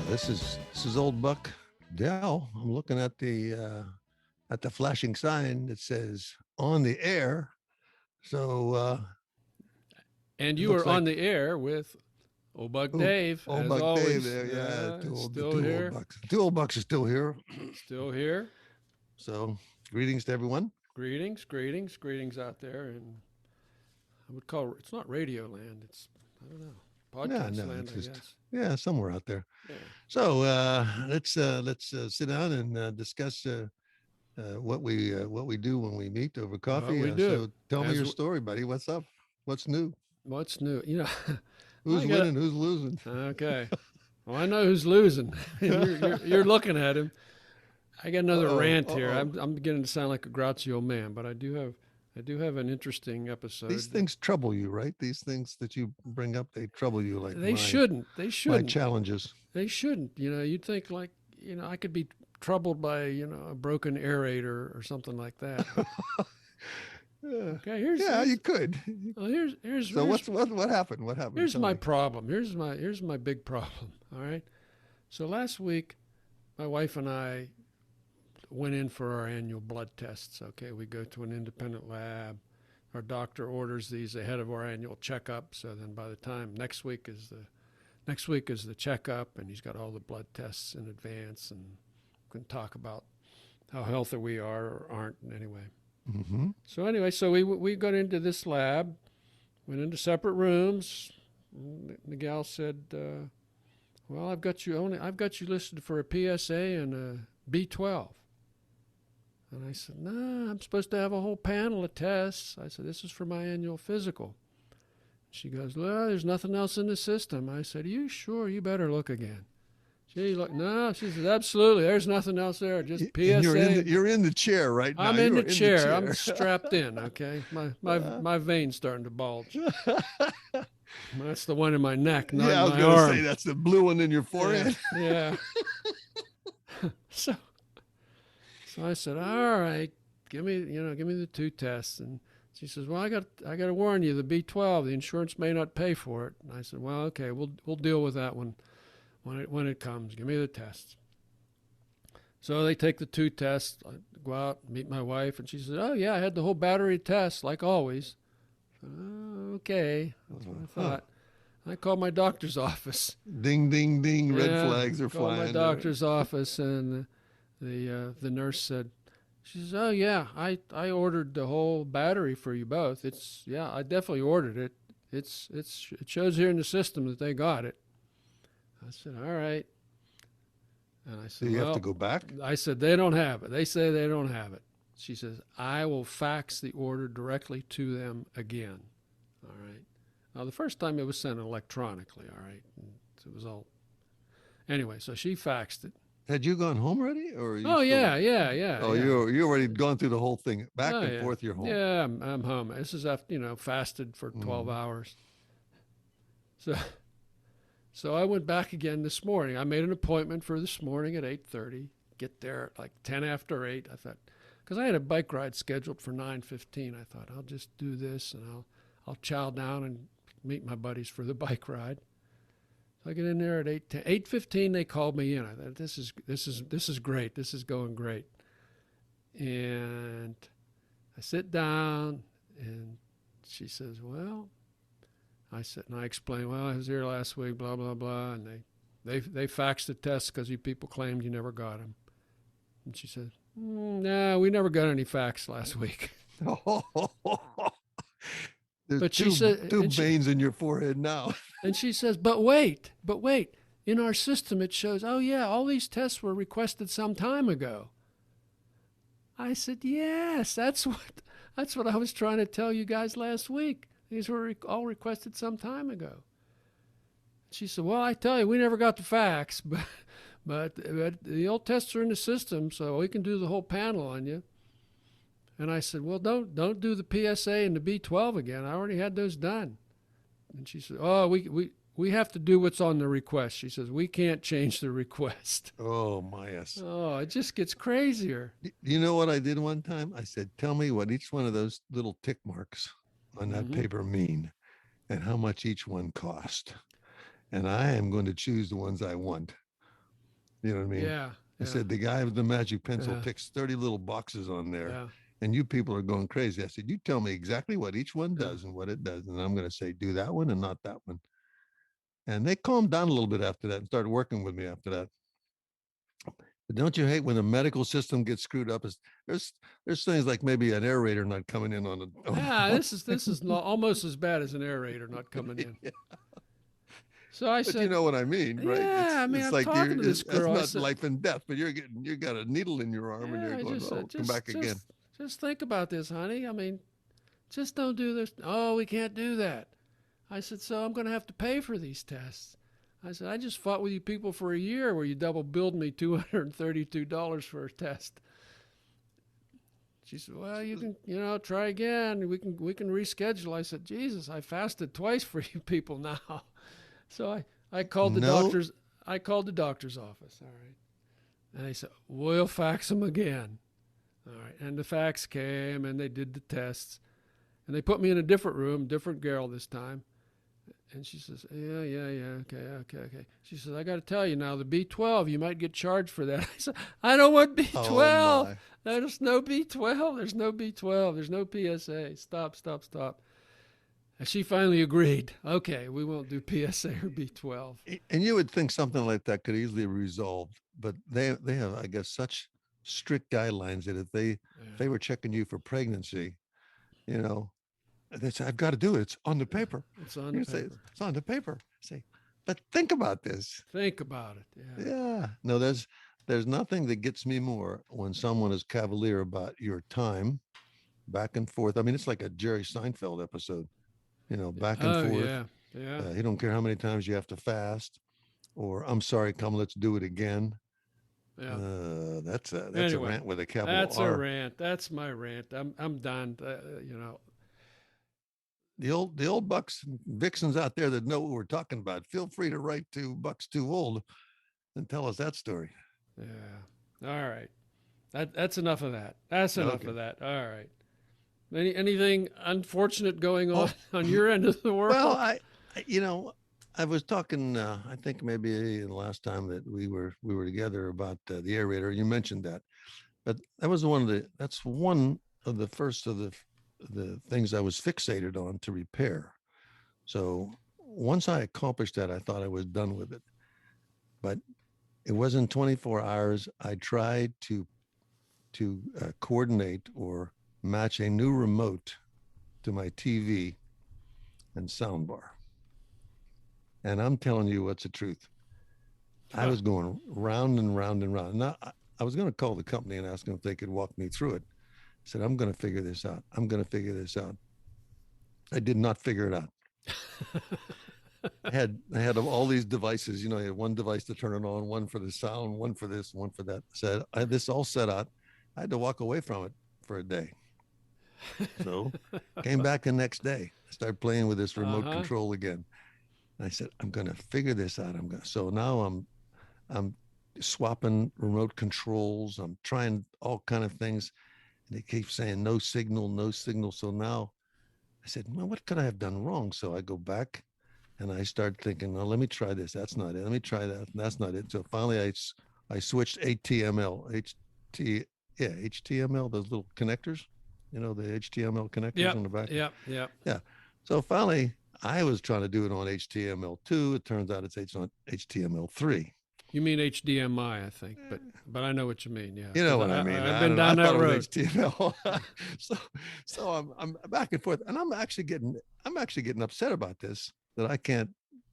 This is old Buck Dell. I'm looking at the flashing sign that says on the air. So And it you looks are like on the air with Old Buck oh, Dave, old as Buck Dave always. there. Yeah, the Still two old here. bucks. Two old bucks are still here. Still here. So greetings to everyone. Greetings out there. And I would call it's not radio land. It's, I don't know, No, podcast no, land, it's I just guess. somewhere out there. Yeah. So let's sit down and discuss what we do when we meet over What coffee. we So do. tell me As your story, buddy. What's up? What's new? What's new? Who's I got winning? Who's losing? okay. Well, I know who's losing. you're looking at him. I got another rant here. I'm beginning to sound like a grouchy old man, but I do have an interesting episode. These things trouble you, right? These things that you bring up, they trouble you like They my shouldn't. They my shouldn't. challenges. They shouldn't. You'd think like, I could be troubled by, a broken aerator or something like that. Okay, you could. well, here's So here's, what happened? What happened? here's Tell my me. problem. Here's my big problem. All right. So last week, my wife and I went in for our annual blood tests. Okay, we go to an independent lab. Our doctor orders these ahead of our annual checkup. So then by the time next week is the checkup, and he's got all the blood tests in advance, and we can talk about how healthy we are or aren't anyway. Mm-hmm. So anyway, we got into this lab, went into separate rooms. The gal said, "Well, I've got you listed for a PSA and a B12." And I said, "No, I'm supposed to have a whole panel of tests." I said, "This is for my annual physical." She goes, "Well, there's nothing else in the system." I said, "Are you sure? You better look again." She looked, no, she says, "Absolutely, there's nothing else there, just PSA." And you're in the chair right now. I'm in You're the chair. I'm strapped in, okay? My veins starting to bulge. That's the one in my neck, not I was my going to arm. say that's the blue one in your forehead. Yeah. So I said, "All right, give me the two tests." And she says, "Well, I got to warn you, the B12, the insurance may not pay for it." And I said, "Well, okay, we'll deal with that one when it comes. Give me the tests." So they take the two tests. I go out, meet my wife, and she says, "Oh yeah, I had the whole battery of tests like always." I said, "Oh, okay, that's what I thought." I called my doctor's office. Ding, ding, ding. Red Yeah, flags are called flying. my doctor's office, and the nurse said, she says, "Oh yeah, I ordered the whole battery for you both. I definitely ordered it. It shows here in the system that they got it." I said, "All right." And I said, Do you "Well," have to go back? I said, "They don't have it. They say they don't have it." She says, "I will fax the order directly to them again." All right. Now, the first time it was sent electronically, all right. And it was all. Anyway, so she faxed it. Had you gone home already, or are you Oh, still... yeah. Oh, yeah. you already gone through the whole thing, back Oh, and yeah. forth. You're home. Yeah, I'm home. This is after, fasted for 12 hours. So I went back again this morning. I made an appointment for this morning at 8:30. Get there at like 10 after 8. I thought, because I had a bike ride scheduled for 9:15. I thought, I'll just do this, and I'll chow down and meet my buddies for the bike ride. So I get in there at 8:15. They called me in. I thought, this is great. This is going great. And I sit down, and she says, "Well," I explained, "Well, I was here last week, blah blah blah," and they faxed the tests because you people claimed you never got them. And she said, "No, we never got any fax last week." There's But two, she said, two veins in your forehead now. And she says, but wait, in our system it shows, oh yeah, all these tests were requested some time ago. I said, yes, that's what I was trying to tell you guys last week. These were all requested some time ago. She said, well, I tell you, we never got the fax, but the old tests are in the system, so we can do the whole panel on you. And I said, well, don't do the PSA and the B12 again. I already had those done. And she said, oh, we have to do what's on the request. She says, we can't change the request. Oh, my yes. Oh, it just gets crazier. You know what I did one time? I said, tell me what each one of those little tick marks on that paper mean and how much each one cost. And I am going to choose the ones I want. You know what I mean? Yeah. I Yeah. said, the guy with the magic pencil Yeah. picks 30 little boxes on there, Yeah. and you people are going crazy. I said, you tell me exactly what each one Yeah. does and what it does. And I'm going to say, do that one and not that one. And they calmed down a little bit after that and started working with me after that. But don't you hate when the medical system gets screwed up? There's things like maybe an aerator not coming in on a. Yeah, this is almost as bad as an aerator not coming in. Yeah, So I but you said, know what I mean, right? yeah. I mean, It's I'm like talking to this that's girl. I not said, life and death, but you got a needle in your arm and yeah. you're I going, just oh, said, come back again. just think about this, honey. I mean, just don't do this. Oh, we can't do that. I said, so I'm going to have to pay for these tests. I said, I just fought with you people for a year where you double billed me $232 for a test. She said, well, you can, try again. We can reschedule. I said, Jesus, I fasted twice for you people now. So I called the No, doctor's office. All right. And they said, we'll fax them again. All right. And the fax came and they did the tests. And they put me in a different room, different girl this time. And she says, yeah, okay. She says, I got to tell you now, the B12, you might get charged for that. I said, I don't want B12. oh There's no B12. There's no B12. There's no PSA. Stop. And she finally agreed. Okay, we won't do PSA or B12. my. And you would think something like that could easily be resolved, but they have, I guess, such strict guidelines that if they were checking you for pregnancy, you know, they say, I've got to do it. It's on the paper. It's on the Say, paper. it's on the paper. Say, but think about this. Think about it. Yeah. Yeah. No, there's nothing that gets me more when someone is cavalier about your time, back and forth. I mean, it's like a Jerry Seinfeld episode, back and Oh, forth. yeah. He don't care how many times you have to fast, or I'm sorry, come, let's do it again. Yeah. That's a Anyway, rant with a capital that's R. a rant. That's my rant. I'm done. The old bucks and vixens out there that know what we're talking about, feel free to write to Bucks Too Old and tell us that story. Yeah. All right. That's enough of that. That's enough Okay. of that. All right. Anything unfortunate going on your end of the world? Well, I was talking. I think maybe the last time that we were together about the aerator. You mentioned that, but that's one of the first of the things I was fixated on to repair. So once I accomplished that, I thought I was done with it. But it wasn't 24 hours. I tried to coordinate or match a new remote to my TV and soundbar. And I'm telling you what's the truth. I was going round and round and round. Now, I was going to call the company and ask them if they could walk me through it. I said, I'm going to figure this out. I did not figure it out. I had all these devices, I had one device to turn it on, one for the sound, one for this, one for that. Said I had this all set out. I had to walk away from it for a day. So came back the next day. I started playing with this remote control again. And I said, I'm going to figure this out. So now I'm swapping remote controls. I'm trying all kind of things. And they keep saying no signal. So now I said, well, what could I have done wrong? So I go back and I start thinking, well, let me try this. That's not it. Let me try that. That's not it. So finally I switched HTML, HTML, those little connectors, the HTML connectors on the back. Yep. Yeah. So finally I was trying to do it on HTML2. It turns out it's on HTML3. You mean HDMI, I think, but I know what you mean. Yeah, you know what I mean. I've been down that road. HTML. so I'm back and forth, and I'm actually getting upset about this, that I can't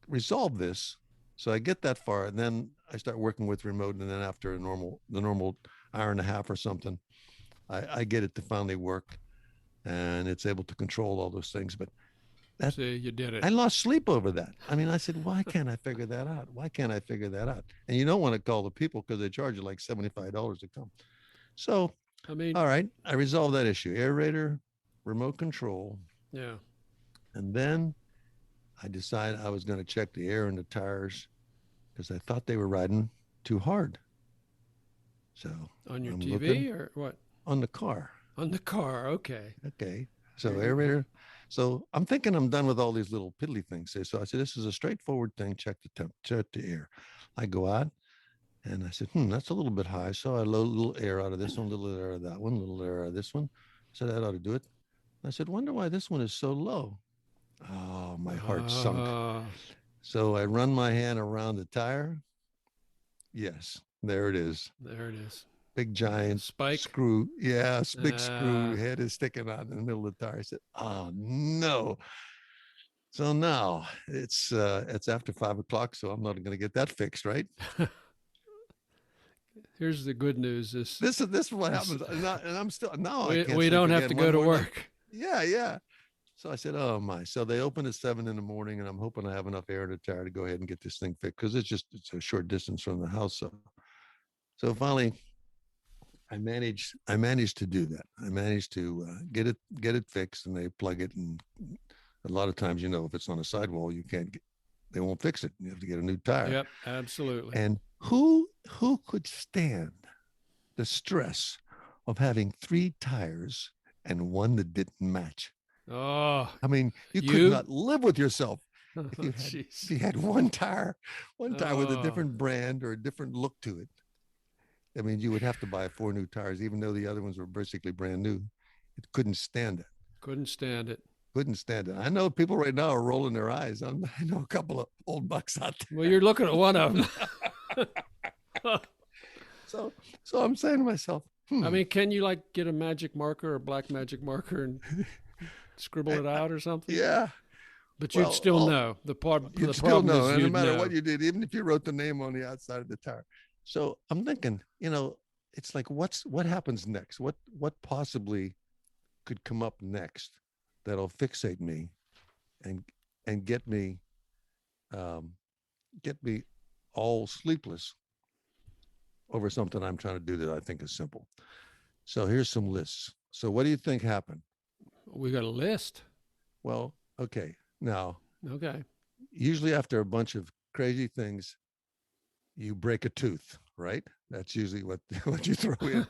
resolve this. So I get that far, and then I start working with remote, and then after the normal hour and a half or something, I get it to finally work, and it's able to control all those things. But see, you did it. I lost sleep over that. I mean, I said, why can't I figure that out? And you don't want to call the people because they charge you like $75 to come. So, all right, I resolved that issue. Aerator, remote control. Yeah. And then I decided I was going to check the air in the tires because I thought they were riding too hard. So on your TV or what? On the car. On the car. Okay. So aerator. So I'm thinking I'm done with all these little piddly things. So I said, this is a straightforward thing. Check the temp, check the air. I go out And I said, that's a little bit high. So I load a little air out of this one, a little air out of that one, a little air out of this one. I said, that ought to do it. I said, wonder why this one is so low. Oh, my heart sunk. Ah, So I run my hand around the tire. Yes, there it is. there it is. Big giant Spike. screw. Yeah, big screw Ah, head is sticking out in the middle of the tire. I said, oh no. So now it's after 5 o'clock, so I'm not going to get that fixed, right? here's the good news. This is what happens, and I'm still now I can't We sleep don't have to again go one to more night. work. Yeah, yeah. So I said, oh my. So they open at 7 in the morning, and I'm hoping I have enough air in the tire to go ahead and get this thing fixed because it's a short distance from the house. So finally, I managed to do that. I managed to get it fixed, and they plug it. And a lot of times, if it's on a sidewall, you can't get, they won't fix it. You have to get a new tire. Yep, absolutely. And who could stand the stress of having 3 tires and one that didn't match? Oh, I mean, you could you? not live with yourself if you had Jeez. if you had one tire with a Oh. different brand or a different look to it. I mean, you would have to buy 4 new tires, even though the other ones were basically brand new. It couldn't stand it. Couldn't stand it. Couldn't stand it. I know people right now are rolling their eyes. I know a couple of old bucks out there. Well, you're looking at one of them. So I'm saying to myself, I mean, can you like get a magic marker or black magic marker and scribble it out or something? yeah, But you'd still know. The you'd still problem know, is and no you'd matter know. what you did, even if you wrote the name on the outside of the tire. So I'm thinking, it's like, what happens next? What possibly could come up next that'll fixate me and get me all sleepless over something I'm trying to do that I think is simple. So here's some lists. So what do you think happened? We got a list. Well, okay. Now, Okay. usually after a bunch of crazy things, you break a tooth, right? That's usually what you throw in.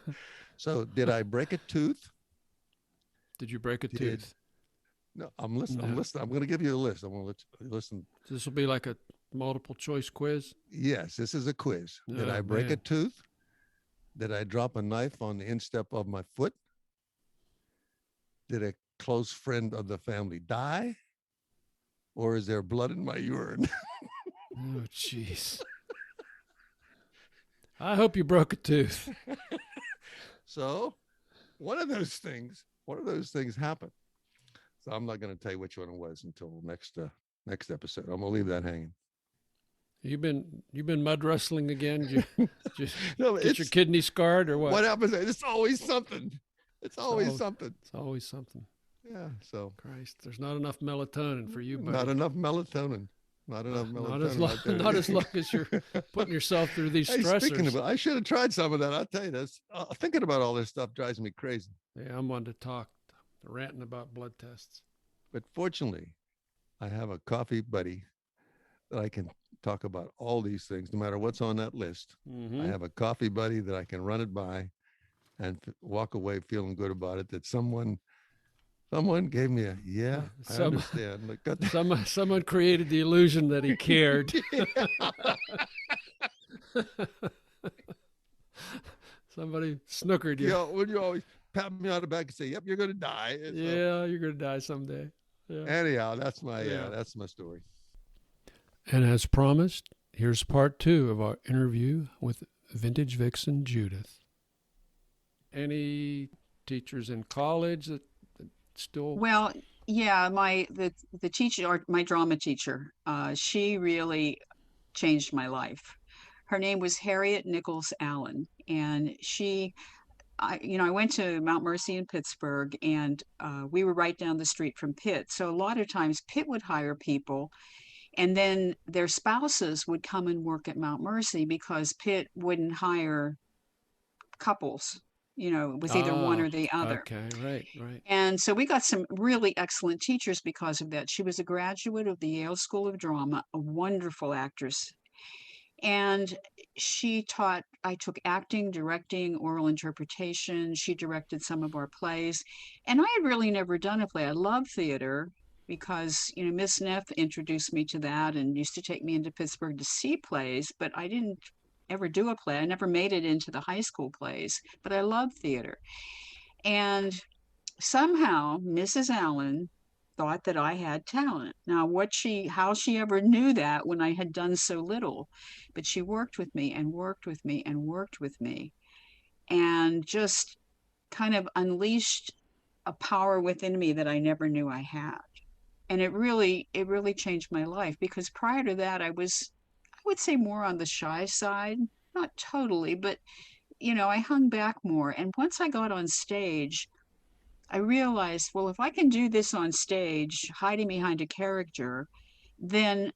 So did I break a tooth? Did you break a Did- tooth? No, I'm listening. I'm No. listening. I'm going to give you a list. I'm going to let you listen. This will be like a multiple choice quiz. Yes, this is a quiz. Did Oh, I break a man. tooth? Did I drop a knife on the instep of my foot? Did a close friend of the family die? Or is there blood in my urine? Oh, jeez. I hope you broke a tooth. So one of those things happened. So I'm not going to tell you which one it was until next episode. I'm going to leave that hanging. You've been mud wrestling again? Just No, get your kidney scarred or what? what happens? It's always something. It's always always- something. It's always something. Yeah. So Christ, there's not enough melatonin for you, buddy. not enough melatonin. Not enough melatonin. Not as long, out there. not as long as you're putting yourself through these Hey, stressors. speaking of it, I should have tried some of that. I'll tell you this. Thinking about all this stuff drives me crazy. Yeah, I'm one to talk, ranting about blood tests. But fortunately, I have a coffee buddy that I can talk about all these things, no matter what's on that list. Mm-hmm. I have a coffee buddy that I can run it by and walk away feeling good about it. That someone gave me a I understand. Look, got that. Someone created the illusion that he cared. Somebody snookered you. When you always pat me on the back and say, "Yep, you're going to die." And so, Yeah, you're gonna die someday. Yeah. anyhow, that's my Yeah. that's my story. And as promised, here's part 2 of our interview with vintage vixen Judith. Any teachers in college that still? Well, yeah, the teacher, or my drama teacher, she really changed my life. Her name was Harriet Nichols Allen, and I went to Mount Mercy in Pittsburgh, and we were right down the street from Pitt. So a lot of times Pitt would hire people, and then their spouses would come and work at Mount Mercy because Pitt wouldn't hire couples. It was either one or the other. Okay, right. And so we got some really excellent teachers because of that. She was a graduate of the Yale School of Drama, a wonderful actress. And I took acting, directing, oral interpretation. She directed some of our plays. And I had really never done a play. I love theater because, Miss Neff introduced me to that and used to take me into Pittsburgh to see plays, but I didn't ever do a play. I never made it into the high school plays, but I love theater. And somehow Mrs. Allen thought that I had talent. Now, how she ever knew that when I had done so little, but she worked with me and worked with me and worked with me and just kind of unleashed a power within me that I never knew I had. And it really changed my life, because prior to that, I would say more on the shy side, not totally, but I hung back more. And once I got on stage, I realized, well, if I can do this on stage, hiding behind a character, then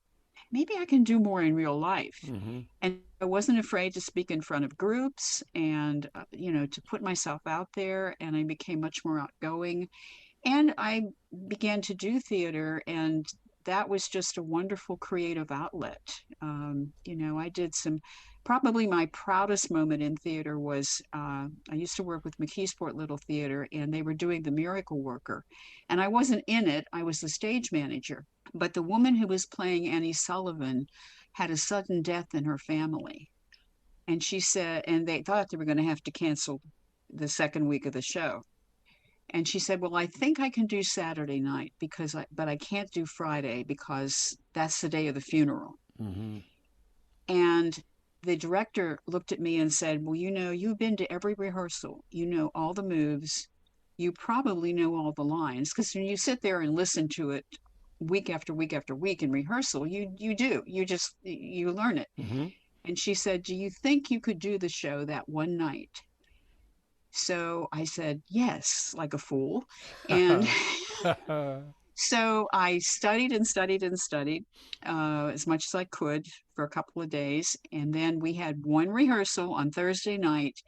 maybe I can do more in real life. Mm-hmm. And I wasn't afraid to speak in front of groups and, to put myself out there. And I became much more outgoing. And I began to do theater, and that was just a wonderful creative outlet. I did probably my proudest moment in theater was I used to work with McKeesport Little Theater, and they were doing The Miracle Worker. And I wasn't in it, I was the stage manager. But the woman who was playing Annie Sullivan had a sudden death in her family. And she said, and they thought they were going to have to cancel the second week of the show. And she said, well, I think I can do Saturday night but I can't do Friday because that's the day of the funeral. Mm-hmm. And the director looked at me and said, well, you've been to every rehearsal. You know all the moves. You probably know all the lines, because when you sit there and listen to it week after week after week in rehearsal, you do. You learn it. Mm-hmm. And she said, do you think you could do the show that one night? So I said, yes, like a fool. And so I studied and studied and studied as much as I could for a couple of days. And then we had one rehearsal on Thursday night,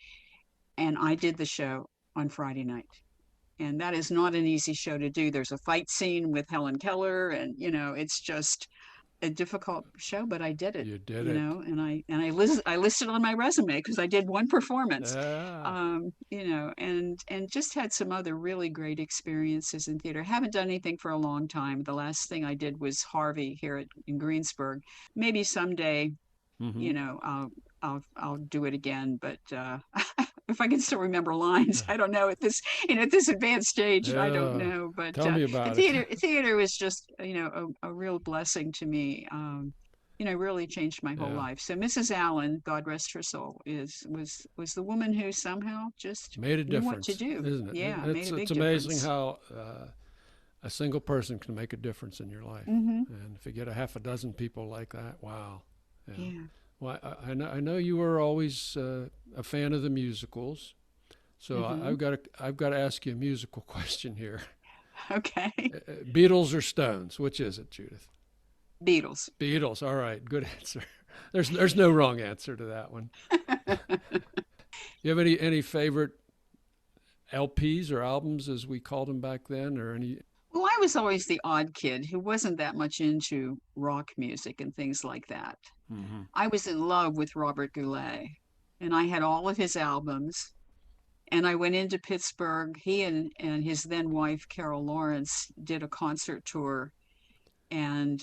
and I did the show on Friday night. And that is not an easy show to do. There's a fight scene with Helen Keller, and, it's just a difficult show, but I did it. You did it. And I listed on my resume because I did one performance. And just had some other really great experiences in theater. Haven't done anything for a long time. The last thing I did was Harvey here in Greensburg. Maybe someday, Mm-hmm. I'll do it again, but if I can still remember lines, I don't know at this advanced stage. I don't know, but tell me about theater was just a real blessing to me. Really changed my whole life. So Mrs. Allen, God rest her soul, was the woman who somehow just made a difference. Knew what to do, isn't it? Yeah, it's, made a big it's amazing difference. how a single person can make a difference in your life. Mm-hmm. And if you get a half a dozen people like that, wow. Yeah. Well, I know you were always a fan of the musicals, so Mm-hmm. I've got to ask you a musical question here. Okay. Beatles or Stones? Which is it, Judith? Beatles. Beatles. All right, good answer. There's no wrong answer to that one. You have any favorite LPs or albums, as we called them back then, or any? Well, I was always the odd kid who wasn't that much into rock music and things like that. Mm-hmm. I was in love with Robert Goulet, and I had all of his albums. And I went into Pittsburgh. He and his then wife, Carol Lawrence, did a concert tour. And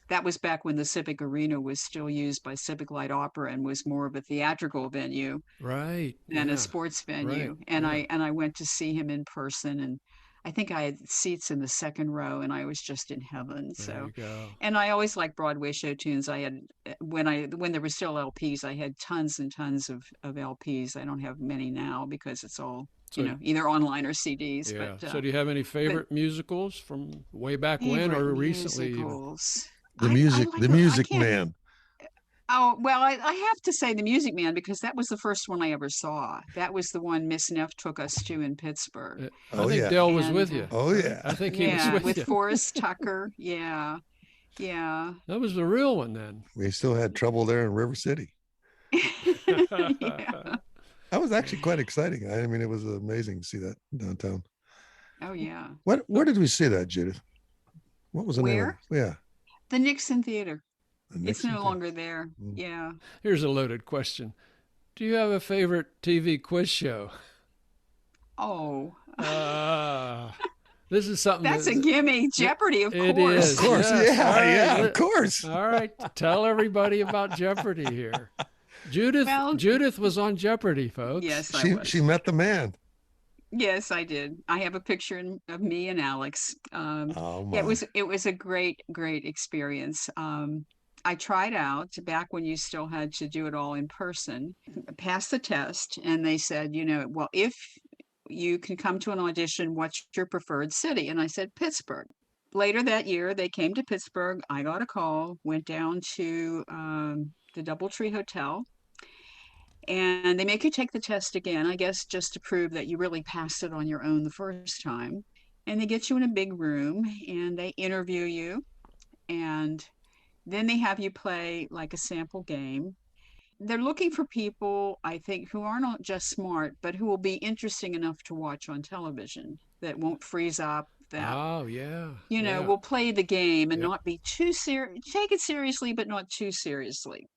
that was back when the Civic Arena was still used by Civic Light Opera and was more of a theatrical venue Right. than a sports venue. Right. And I went to see him in person, and I think I had seats in the second row, and I was just in heaven. There So, you go. and I always liked Broadway show tunes. I had when there were still LPs, I had tons and tons of LPs. I don't have many now because it's all either online or CDs. Yeah. But So do you have any favorite musicals from way back when or recently? musicals? The I Music can't. Man. Oh, well, I have to say The Music Man, because that was the first one I ever saw. That was the one Miss Neff took us to in Pittsburgh. I Oh, think yeah. Dell was And, with you. Oh, yeah. I think he Yeah, was with with you. Forrest Tucker. Yeah. Yeah. That was the real one then. We still had trouble there in River City. Yeah. That was actually quite exciting. I mean, it was amazing to see that downtown. Oh, yeah. Where did we see that, Judith? What was the name? Where? Yeah. The Nixon Theater. the It's Nixon no thing. longer there. Mm. Yeah. Here's a loaded question. Do you have a favorite TV quiz show? Oh, This is something that's a gimme. Jeopardy, of It course. is. Of course. Yes. Yeah. All right. Yeah. Of course. All right. Tell everybody about Jeopardy here. Well, Judith was on Jeopardy, folks. yes, I She was. met the man. Yes, I did. I have a picture of me and Alex. Oh Yeah, my. it was a great experience. I tried out back when you still had to do it all in person. Passed the test, and they said, well, if you can come to an audition, what's your preferred city? And I said Pittsburgh. Later that year, they came to Pittsburgh. I got a call, went down to the DoubleTree Hotel, and they make you take the test again, I guess, just to prove that you really passed it on your own the first time. And they get you in a big room and they interview you. And then they have you play like a sample game. They're looking for people, I think, who are not just smart, but who will be interesting enough to watch on television, that won't freeze up, that, Oh, yeah. Yeah. will play the game and Yep. not be too serious, take it seriously, but not too seriously.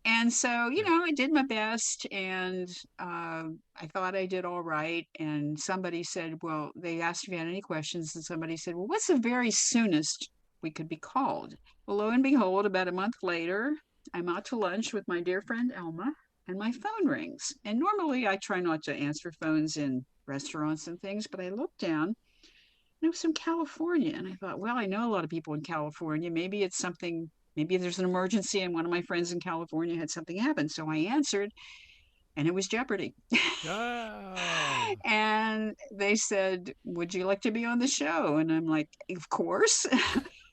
And so, Yeah. I did my best, and I thought I did all right. And somebody said, well, they asked if you had any questions, and somebody said, well, what's the very soonest we could be called? Well, lo and behold, about a month later, I'm out to lunch with my dear friend Elma, and my phone rings. And normally I try not to answer phones in restaurants and things, but I looked down, and it was from California. And I thought, well, I know a lot of people in California. Maybe it's something, maybe there's an emergency and one of my friends in California had something happen. So I answered, and it was Jeopardy. Oh. And they said, would you like to be on the show? And I'm like, of course.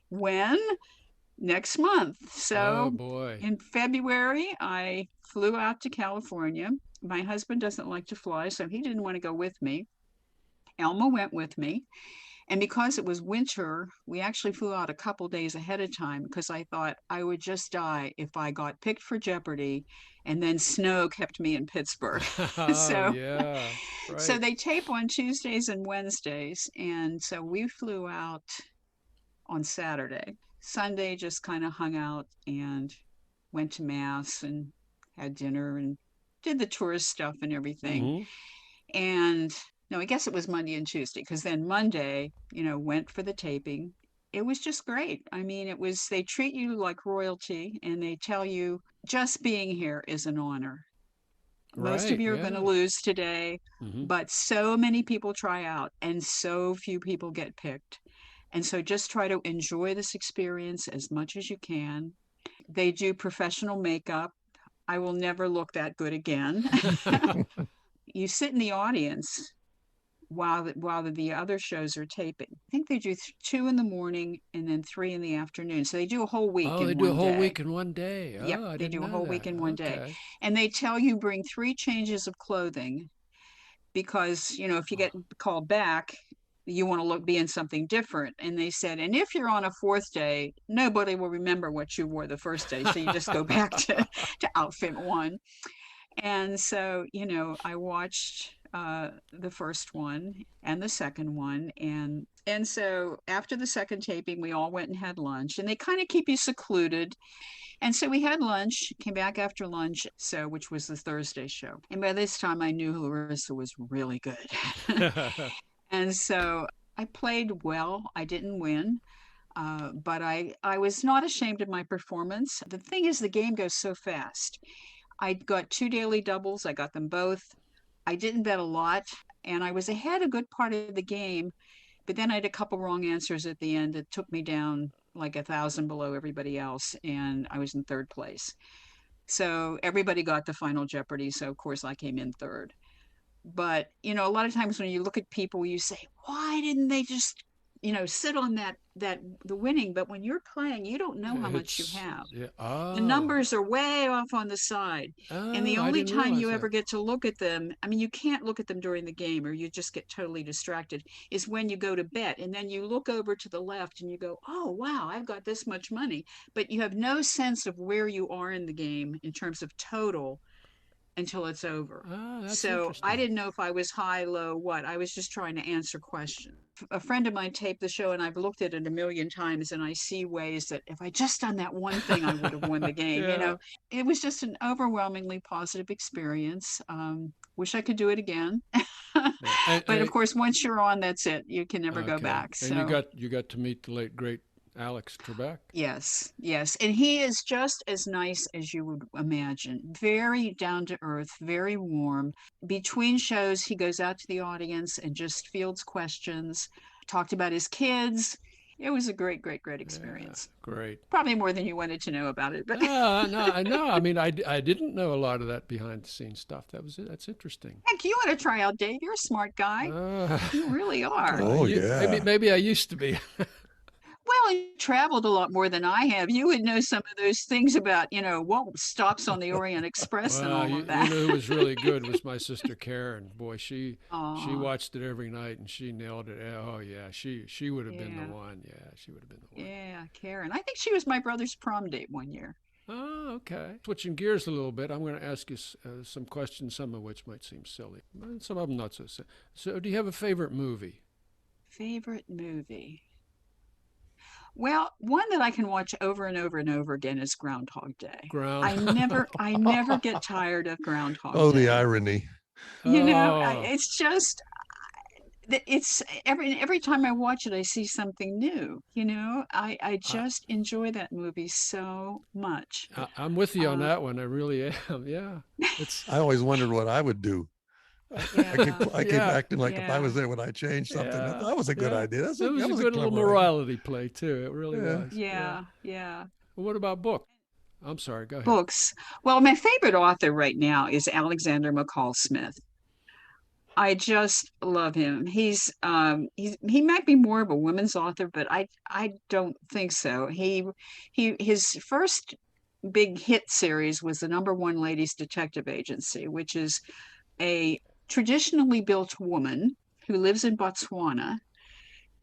When? Next month. Oh, So boy. in February, I flew out to California. My husband doesn't like to fly, so he didn't want to go with me. Elma went with me. And because it was winter, we actually flew out a couple days ahead of time, because I thought I would just die if I got picked for Jeopardy and then snow kept me in Pittsburgh. Oh, so yeah. so Right. they tape on Tuesdays and Wednesdays, and so we flew out on Saturday. Sunday just kind of hung out and went to mass and had dinner and did the tourist stuff and everything. Mm-hmm. And no, I guess it was Monday and Tuesday, because then Monday, went for the taping. It was just great. I mean, they treat you like royalty, and they tell you just being here is an honor. Most of Right. you are going to Yeah. lose today, Mm-hmm. but so many people try out and so few people get picked. And so just try to enjoy this experience as much as you can. They do professional makeup. I will never look that good again. You sit in the audience while the other shows are taping. I think they do 2 in the morning and then 3 in the afternoon. So they do a whole week Oh, they in do a one whole day. week in one day. Yep, Oh, I they didn't do a know whole week that. in one day. Okay. And they tell you bring 3 changes of clothing, because, if you get called back, you want to be in something different. And they said, and if you're on a fourth day, nobody will remember what you wore the first day. So you just go back to outfit one. And so, I watched the first one and the second one, and so after the second taping, we all went and had lunch, and they kind of keep you secluded. And so we had lunch, came back after lunch, so which was the Thursday show. And by this time, I knew Larissa was really good, and so I played well. I didn't win. But I was not ashamed of my performance. The thing is, the game goes so fast. I got 2 daily doubles. I got them both. I didn't bet a lot, and I was ahead a good part of the game, but then I had a couple wrong answers at the end that took me down like 1,000 below everybody else, and I was in third place. So everybody got the final Jeopardy. So of course I came in third. But a lot of times when you look at people, you say, why didn't they just sit on that the winning? But when you're playing, you don't know how much you It's have. yeah. The Oh. numbers are way off on the side. And the Oh, I only didn't time realize you ever that. get to look at them, I mean, you can't look at them during the game or you just get totally distracted, is when you go to bet. And then you look over to the left and you go, oh, wow, I've got this much money. But you have no sense of where you are in the game in terms of total until it's over. Oh, that's So I interesting. didn't know if I was high, low, what. I was just trying to answer questions. A friend of mine taped the show, and I've looked at it a million times, and I see ways that if I just done that one thing, I would have won the game. Yeah. It was just an overwhelmingly positive experience. Wish I could do it again. Yeah. But of course, once you're on, that's it. You can never go Okay. back. And So you got to meet the late great Alex Trebek. Yes, yes. And he is just as nice as you would imagine. Very down to earth, very warm. Between shows, he goes out to the audience and just fields questions, talked about his kids. It was a great, great, great Yeah, experience. great. Probably more than you wanted to know about it, but No, I know. I mean, I didn't know a lot of that behind the scenes stuff. That's interesting. heck, you ought to try out Dave. You're a smart guy. Uh, You really are. Oh, maybe yeah. maybe I used to be. Well, you traveled a lot more than I have. You would know some of those things about, what stops on the Orient Express and Well, all you, of you that. know who was really good was my sister Karen. Boy, she Oh, watched it every night and she nailed it. Oh yeah, she would have been yeah. the one. Yeah, she would have been the one. Yeah, Karen. I think she was my brother's prom date one year. Oh, okay. Switching gears a little bit, I'm going to ask you some questions, some of which might seem silly, but some of them not so silly. So, do you have a favorite movie? Favorite movie? Well, one that I can watch over and over and over again is Groundhog Day. Ground. I never get tired of Groundhog Oh, the Day. irony. Oh, It's just it's every time I watch it, I see something new. I I, just enjoy that movie so much. I'm with you on Uh, that one. I really am. Yeah, it's I always wondered what I would do. yeah, I keep yeah, acting like if I yeah, was there, would I change something? yeah, That was a good yeah. idea. It was That a was a good little clever idea. morality play too. It really Yeah. was. Yeah. yeah. Well, what about book? I'm sorry. Go ahead. Books. Well, my favorite author right now is Alexander McCall Smith. I just love him. He might be more of a women's author, but I don't think so. His first big hit series was the number one ladies detective agency, which is a traditionally built woman who lives in Botswana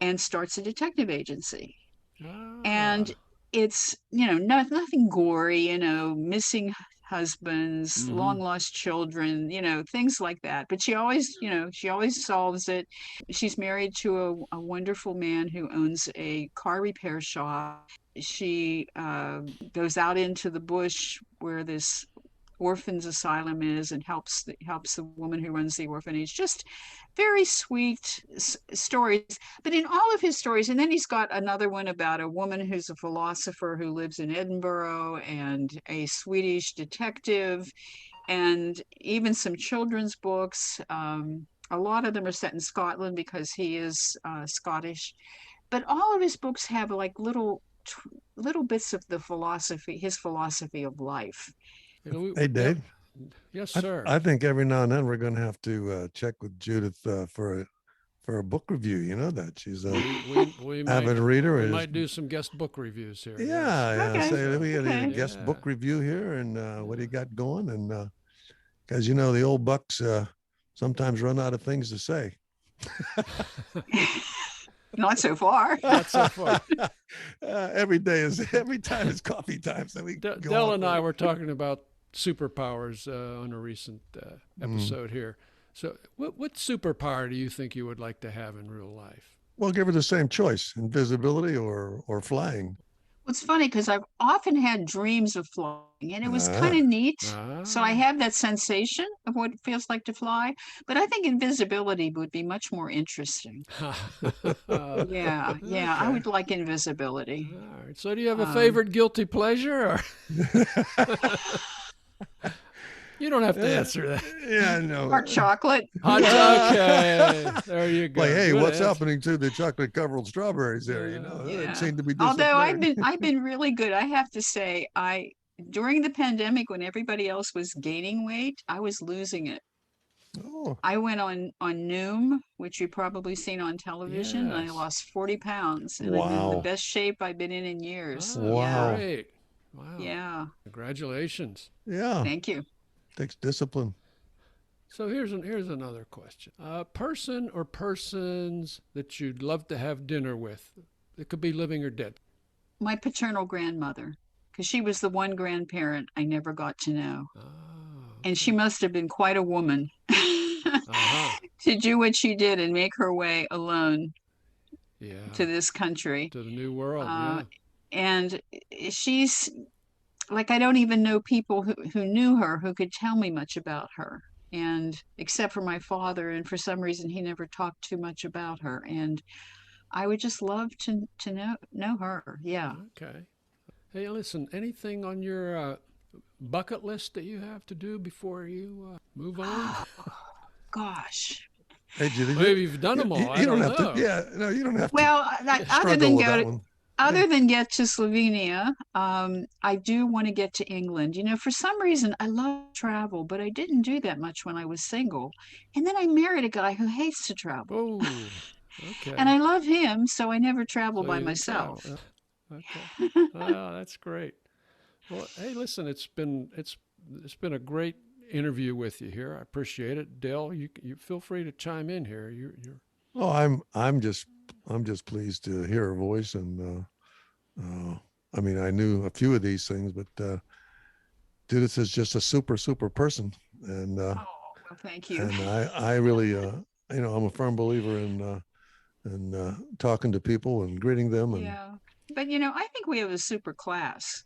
and starts a detective agency. And Ah. it's, nothing gory, missing husbands, long Mm-hmm. lost children, things like that. But she always solves it. She's married to a wonderful man who owns a car repair shop. She goes out into the bush where this orphans asylum is and helps the woman who runs the orphanage. Just very sweet stories. But in all of his stories, and then he's got another one about a woman who's a philosopher who lives in Edinburgh and a Swedish detective, and even some children's books. A lot of them are set in Scotland because he is Scottish. But all of his books have like little bits of his philosophy of life. Hey, Yeah. Dave, Yes, sir. I think every now and then we're going to have to check with Judith for a book review. You know that she's a We avid reader. we Is might do some guest book reviews here. Yes. yeah, yeah. Okay. Say we had a Okay. guest book Yeah. review here, and what do you got going? And because the old bucks sometimes run out of things to say. Not so far. Not so far. Every time is coffee time, so we go Dell on and for I it. were talking about superpowers on a recent episode here. So, what superpower do you think you would like to have in real life? Well, give her the same choice: invisibility or flying. It's funny because I've often had dreams of flying, and it was kind Ah, of neat. So I Ah, have that sensation of what it feels like to fly, but I think invisibility would be much more interesting. Yeah, yeah, I okay. would like invisibility. All right. So, do you have a Um, favorite guilty pleasure? You don't have to answer that. yeah, no. Dark chocolate. Hot okay. There you go. Like, hey, Good what's answer. happening to the chocolate covered strawberries there? It Yeah. seemed to be Although I've disappearing. been I've been really good. I have to say, I during the pandemic when everybody else was gaining weight, I was losing it. Oh, I went on Noom, which you've probably seen on television, and I Yes. lost 40 pounds, and I'm in the wow. best shape I've been in years. Oh, Yeah, Wow. great. Wow. yeah. Congratulations. Yeah, Thank you. takes discipline. So here's another question. A person or persons that you'd love to have dinner with. It could be living or dead. My paternal grandmother, because she was the one grandparent I never got to know. Oh, And she okay. must have been quite a woman Uh-huh. to do what she did and make her way alone Yeah. to this country. To the new world. Uh, Yeah. and she's like, I don't even know people who knew her who could tell me much about her. And except for my father, and for some reason he never talked too much about her. And I would just love to know her. Yeah. Okay. Hey, listen, anything on your bucket list that you have to do before you move on? Gosh. Hey, Judith, Maybe you've done them all. I you don't don't have to. know. Yeah, no, you don't have to Well, other struggle than with go that to one. other Hey, than get to Slovenia, I do want to get to England. You know, for some reason, I love travel, but I didn't do that much when I was single. And then I married a guy who hates to travel. Oh, And okay. I love him, so I never travel So by you didn't travel. myself. Okay. Oh, that's great. Well, hey, listen, it's been a great interview with you here. I appreciate it, Dale. You feel free to chime in here. You're oh, I'm just pleased to hear her voice, and I mean, I knew a few of these things, but Judith is just a super person, Oh, well, thank you. and I really, I'm a firm believer in talking to people and greeting them, and Yeah. But you know, I think we have a super class.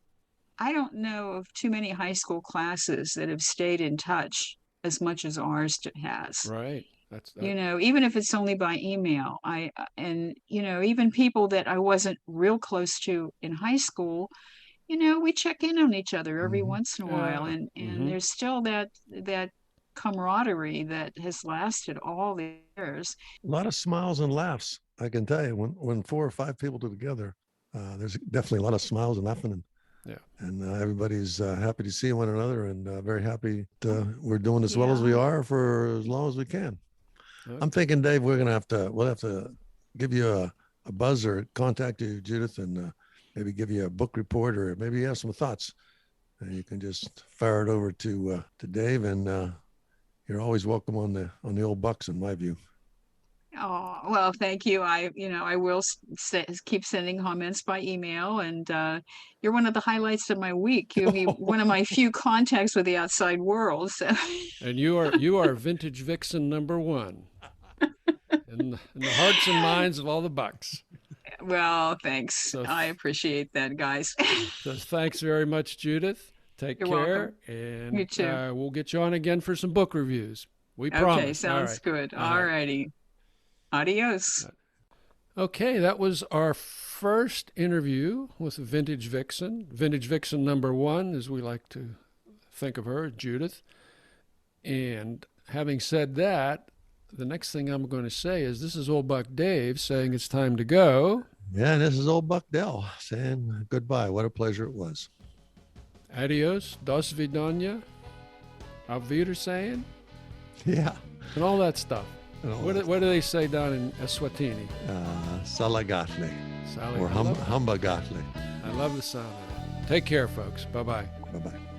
I don't know of too many high school classes that have stayed in touch as much as ours has. right. That's that. You know, even if it's only by email. And you know, even people that I wasn't real close to in high school, you know, we check in on each other every mhm. once in a while, Yeah. and Mm-hmm. there's still that camaraderie that has lasted all the years. A lot of smiles and laughs. I can tell you, when 4 or 5 people are together, there's definitely a lot of smiles and laughing, Yeah. and everybody's happy to see one another, and very happy we're doing as well as we Yeah. are for as long as we can. I'm Okay. thinking, Dave, we'll have to give you a buzz or contact you, Judith, and maybe give you a book report, or maybe you have some thoughts, and you can just fire it over to Dave, and you're always welcome on the old Bucks, in my view. Oh, well, thank you. I will keep sending comments by email, and you're one of the highlights of my week. You'll be one of my few contacts with the outside world. So, And you are vintage vixen number one in the hearts and minds of all the Bucks. well, thanks. So I appreciate that, guys. so thanks very much, Judith. Take You're care, welcome. You and too. we'll get you on again for some book reviews. We Okay, promise. All sounds right. good. All All right. righty. Adios. Okay, that was our first interview with Vintage Vixen. Vintage Vixen number one, as we like to think of her, Judith. And having said that, the next thing I'm going to say is this is Old Buck Dave saying it's time to go. Yeah, this is old Buck Dell saying goodbye. What a pleasure it was. Adios, dos vidania, auf Wiedersehen, Yeah. and all that stuff. And all What do they say down in Eswatini? Salagatle Sally, or Humbagatli. I love the sound of that. Take care, folks. Bye-bye. Bye bye.